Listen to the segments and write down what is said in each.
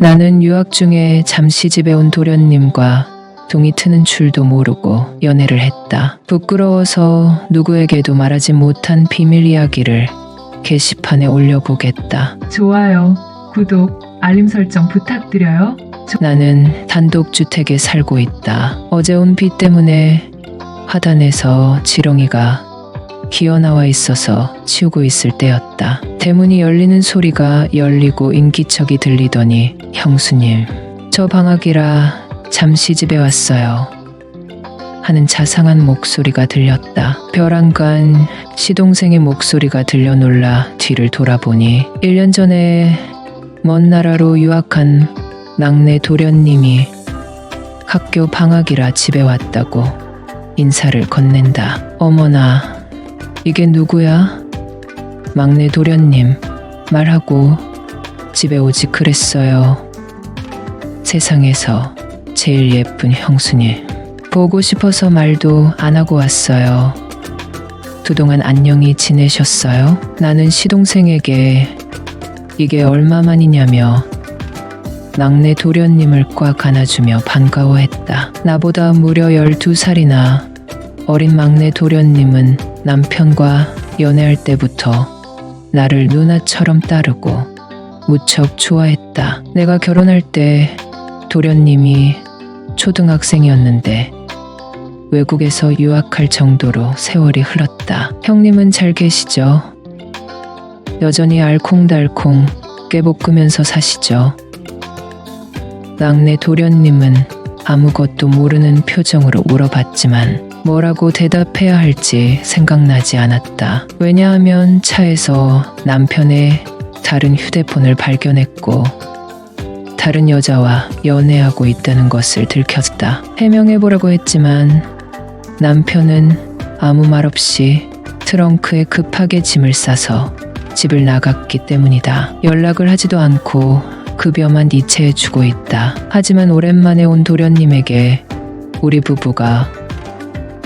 나는 유학 중에 잠시 집에 온 도련님과 동이 트는 줄도 모르고 연애를 했다. 부끄러워서 누구에게도 말하지 못한 비밀 이야기를 게시판에 올려보겠다. 좋아요, 구독, 알림 설정 부탁드려요. 나는 단독주택에 살고 있다. 어제 온 비 때문에 화단에서 지렁이가 기어나와 있어서 치우고 있을 때였다. 대문이 열리는 소리가 열리고 인기척이 들리더니 형수님, 저 방학이라 잠시 집에 왔어요 하는 자상한 목소리가 들렸다. 벼랑간 시동생의 목소리가 들려 놀라 뒤를 돌아보니 1년 전에 먼 나라로 유학한 막내 도련님이 학교 방학이라 집에 왔다고 인사를 건넨다. 어머나, 이게 누구야? 막내 도련님, 말하고 집에 오지 그랬어요. 세상에서 제일 예쁜 형수님. 보고 싶어서 말도 안 하고 왔어요. 그동안 안녕히 지내셨어요? 나는 시동생에게 이게 얼마만이냐며 막내 도련님을 꽉 안아주며 반가워했다. 나보다 무려 12살이나 어린 막내 도련님은 남편과 연애할 때부터 나를 누나처럼 따르고 무척 좋아했다. 내가 결혼할 때 도련님이 초등학생이었는데 외국에서 유학할 정도로 세월이 흘렀다. 형님은 잘 계시죠? 여전히 알콩달콩 깨볶으면서 사시죠? 막내 도련님은 아무것도 모르는 표정으로 물어봤지만 뭐라고 대답해야 할지 생각나지 않았다. 왜냐하면 차에서 남편의 다른 휴대폰을 발견했고 다른 여자와 연애하고 있다는 것을 들켰다. 해명해보라고 했지만 남편은 아무 말 없이 트렁크에 급하게 짐을 싸서 집을 나갔기 때문이다. 연락을 하지도 않고 급여만 이체해주고 있다. 하지만 오랜만에 온 도련님에게 우리 부부가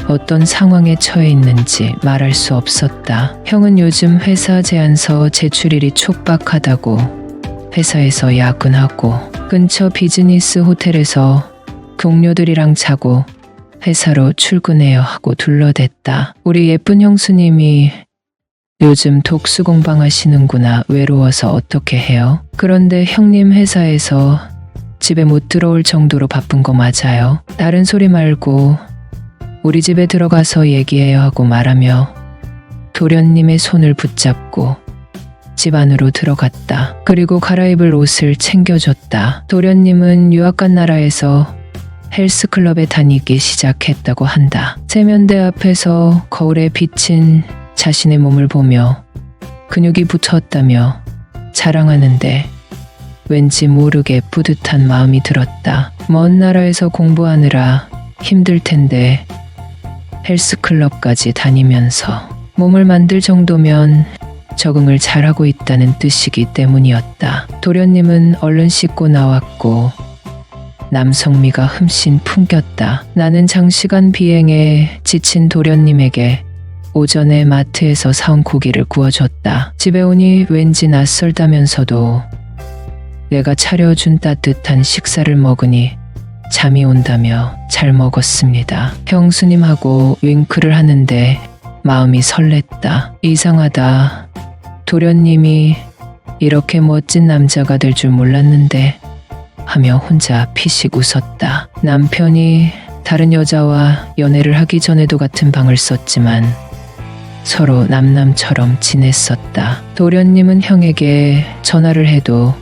어떤 상황에 처해 있는지 말할 수 없었다. 형은 요즘 회사 제안서 제출일이 촉박하다고 회사에서 야근하고 근처 비즈니스 호텔에서 동료들이랑 자고 회사로 출근해야 하고 둘러댔다. 우리 예쁜 형수님이 요즘 독수공방 하시는구나. 외로워서 어떻게 해요? 그런데 형님 회사에서 집에 못 들어올 정도로 바쁜 거 맞아요? 다른 소리 말고 우리 집에 들어가서 얘기해요 하고 말하며 도련님의 손을 붙잡고 집 안으로 들어갔다. 그리고 갈아입을 옷을 챙겨줬다. 도련님은 유학 간 나라에서 헬스클럽에 다니기 시작했다고 한다. 세면대 앞에서 거울에 비친 자신의 몸을 보며 근육이 붙었다며 자랑하는데 왠지 모르게 뿌듯한 마음이 들었다. 먼 나라에서 공부하느라 힘들 텐데 헬스클럽까지 다니면서 몸을 만들 정도면 적응을 잘하고 있다는 뜻이기 때문이었다. 도련님은 얼른 씻고 나왔고 남성미가 흠씬 풍겼다. 나는 장시간 비행에 지친 도련님에게 오전에 마트에서 사온 고기를 구워줬다. 집에 오니 왠지 낯설다면서도 내가 차려준 따뜻한 식사를 먹으니 잠이 온다며 잘 먹었습니다. 형수님하고 윙크를 하는데 마음이 설렜다. 이상하다. 도련님이 이렇게 멋진 남자가 될 줄 몰랐는데 하며 혼자 피식 웃었다. 남편이 다른 여자와 연애를 하기 전에도 같은 방을 썼지만 서로 남남처럼 지냈었다. 도련님은 형에게 전화를 해도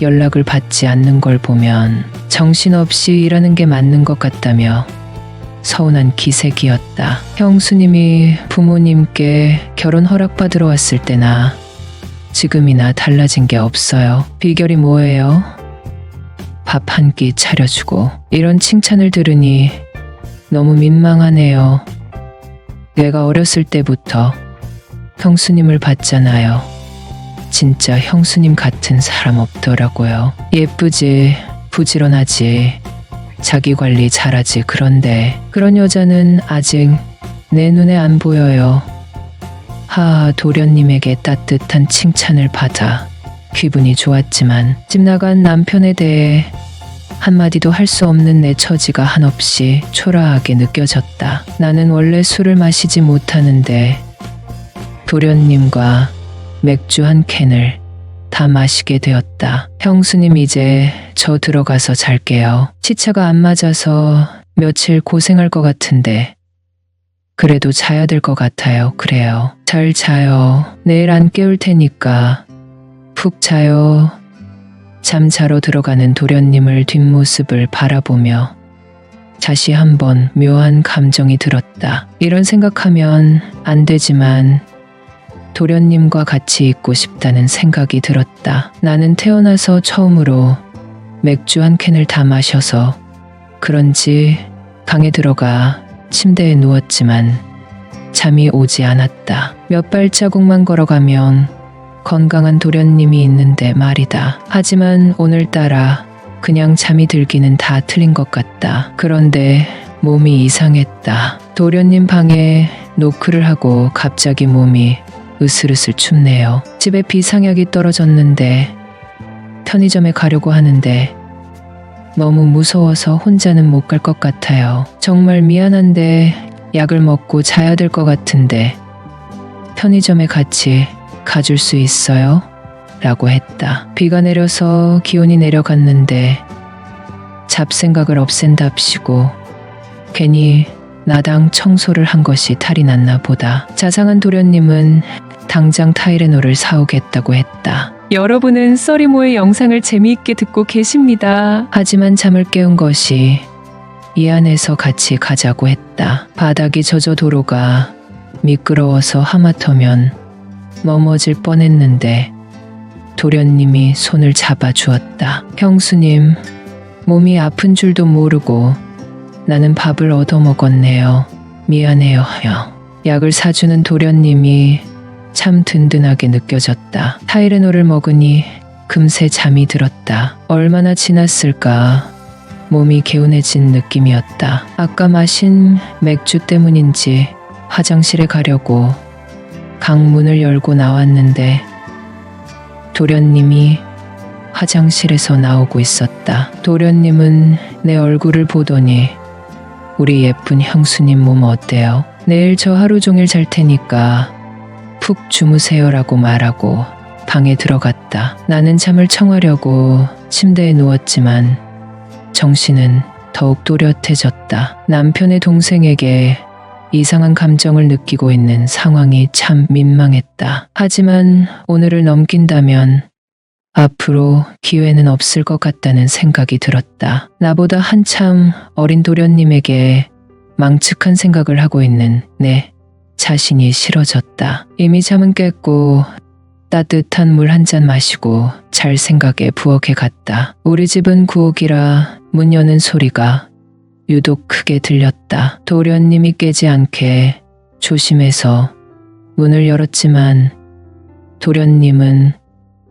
연락을 받지 않는 걸 보면 정신없이 일하는 게 맞는 것 같다며 서운한 기색이었다. 형수님이 부모님께 결혼 허락받으러 왔을 때나 지금이나 달라진 게 없어요. 비결이 뭐예요? 밥 한 끼 차려주고. 이런 칭찬을 들으니 너무 민망하네요. 내가 어렸을 때부터 형수님을 봤잖아요. 진짜 형수님 같은 사람 없더라고요. 예쁘지, 부지런하지, 자기 관리 잘하지. 그런데 그런 여자는 아직 내 눈에 안 보여요. 하하. 도련님에게 따뜻한 칭찬을 받아 기분이 좋았지만 집 나간 남편에 대해 한마디도 할 수 없는 내 처지가 한없이 초라하게 느껴졌다. 나는 원래 술을 마시지 못하는데 도련님과 맥주 한 캔을 다 마시게 되었다. 형수님, 이제 저 들어가서 잘게요. 시차가 안 맞아서 며칠 고생할 것 같은데 그래도 자야 될 것 같아요. 그래요. 잘 자요. 내일 안 깨울 테니까 푹 자요. 잠자러 들어가는 도련님을 뒷모습을 바라보며 다시 한번 묘한 감정이 들었다. 이런 생각하면 안 되지만 도련님과 같이 있고 싶다는 생각이 들었다. 나는 태어나서 처음으로 맥주 한 캔을 다 마셔서 그런지 방에 들어가 침대에 누웠지만 잠이 오지 않았다. 몇 발자국만 걸어가면 건강한 도련님이 있는데 말이다. 하지만 오늘따라 그냥 잠이 들기는 다 틀린 것 같다. 그런데 몸이 이상했다. 도련님 방에 노크를 하고 갑자기 몸이 으슬으슬 춥네요. 집에 비상약이 떨어졌는데 편의점에 가려고 하는데 너무 무서워서 혼자는 못 갈 것 같아요. 정말 미안한데 약을 먹고 자야 될 것 같은데 편의점에 같이 가줄 수 있어요? 라고 했다. 비가 내려서 기온이 내려갔는데 잡생각을 없앤답시고 괜히 나당 청소를 한 것이 탈이 났나 보다. 자상한 도련님은 당장 타이레놀을 사오겠다고 했다. 여러분은 써리모의 영상을 재미있게 듣고 계십니다. 하지만 잠을 깨운 것이 이 안에서 같이 가자고 했다. 바닥이 젖어 도로가 미끄러워서 하마터면 넘어질 뻔했는데 도련님이 손을 잡아주었다. 형수님, 몸이 아픈 줄도 모르고 나는 밥을 얻어먹었네요. 미안해요. 약을 사주는 도련님이 참 든든하게 느껴졌다. 타이레놀을 먹으니 금세 잠이 들었다. 얼마나 지났을까 몸이 개운해진 느낌이었다. 아까 마신 맥주 때문인지 화장실에 가려고 강문을 열고 나왔는데 도련님이 화장실에서 나오고 있었다. 도련님은 내 얼굴을 보더니 우리 예쁜 형수님 몸 어때요? 내일 저 하루 종일 잘 테니까 푹 주무세요라고 말하고 방에 들어갔다. 나는 잠을 청하려고 침대에 누웠지만 정신은 더욱 또렷해졌다. 남편의 동생에게 이상한 감정을 느끼고 있는 상황이 참 민망했다. 하지만 오늘을 넘긴다면 앞으로 기회는 없을 것 같다는 생각이 들었다. 나보다 한참 어린 도련님에게 망측한 생각을 하고 있는 내 자신이 싫어졌다. 이미 잠은 깼고 따뜻한 물 한 잔 마시고 잘 생각에 부엌에 갔다. 우리 집은 구옥이라 문 여는 소리가 유독 크게 들렸다. 도련님이 깨지 않게 조심해서 문을 열었지만 도련님은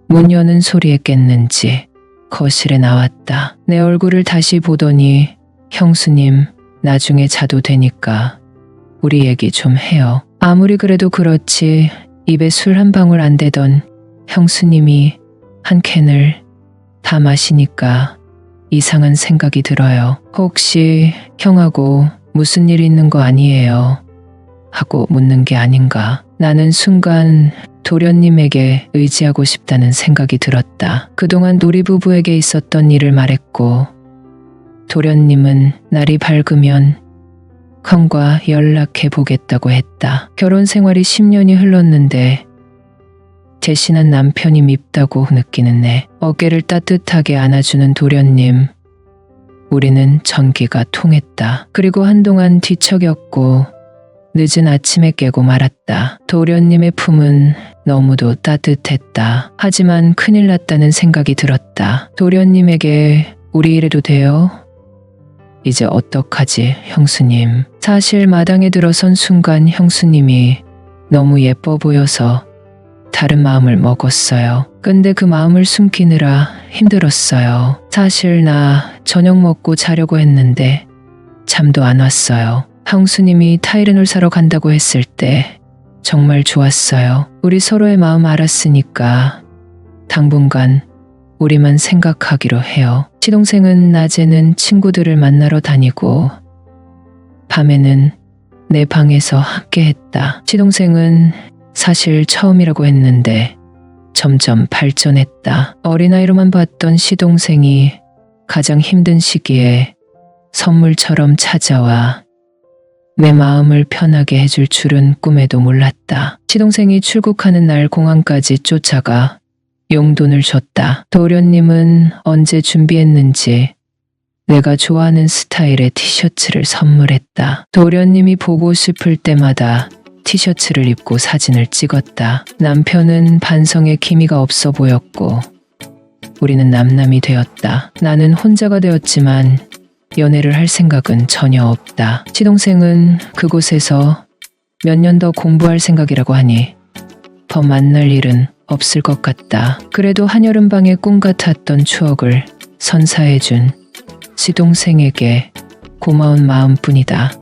문 여는 소리에 깼는지 거실에 나왔다. 내 얼굴을 다시 보더니 형수님, 나중에 자도 되니까 우리 얘기 좀 해요. 아무리 그래도 그렇지 입에 술 한 방울 안 대던 형수님이 한 캔을 다 마시니까 이상한 생각이 들어요. 혹시 형하고 무슨 일 있는 거 아니에요? 하고 묻는 게 아닌가. 나는 순간 도련님에게 의지하고 싶다는 생각이 들었다. 그동안 우리 부부에게 있었던 일을 말했고 도련님은 날이 밝으면 형과 연락해 보겠다고 했다. 결혼 생활이 10년이 흘렀는데 대신한 남편이 밉다고 느끼는 내 어깨를 따뜻하게 안아주는 도련님. 우리는 전기가 통했다. 그리고 한동안 뒤척였고 늦은 아침에 깨고 말았다. 도련님의 품은 너무도 따뜻했다. 하지만 큰일 났다는 생각이 들었다. 도련님에게 우리 이래도 돼요? 이제 어떡하지, 형수님. 사실 마당에 들어선 순간 형수님이 너무 예뻐 보여서 다른 마음을 먹었어요. 근데 그 마음을 숨기느라 힘들었어요. 사실 나 저녁 먹고 자려고 했는데 잠도 안 왔어요. 형수님이 타이레놀 사러 간다고 했을 때 정말 좋았어요. 우리 서로의 마음 알았으니까 당분간 우리만 생각하기로 해요. 시동생은 낮에는 친구들을 만나러 다니고 밤에는 내 방에서 함께 했다. 시동생은 사실 처음이라고 했는데 점점 발전했다. 어린아이로만 봤던 시동생이 가장 힘든 시기에 선물처럼 찾아와 내 마음을 편하게 해줄 줄은 꿈에도 몰랐다. 시동생이 출국하는 날 공항까지 쫓아가 용돈을 줬다. 도련님은 언제 준비했는지 내가 좋아하는 스타일의 티셔츠를 선물했다. 도련님이 보고 싶을 때마다 티셔츠를 입고 사진을 찍었다. 남편은 반성의 기미가 없어 보였고 우리는 남남이 되었다. 나는 혼자가 되었지만 연애를 할 생각은 전혀 없다. 시동생은 그곳에서 몇 년 더 공부할 생각이라고 하니 더 만날 일은 없을 것 같다. 그래도 한여름방의 꿈 같았던 추억을 선사해준 시동생에게 고마운 마음뿐이다.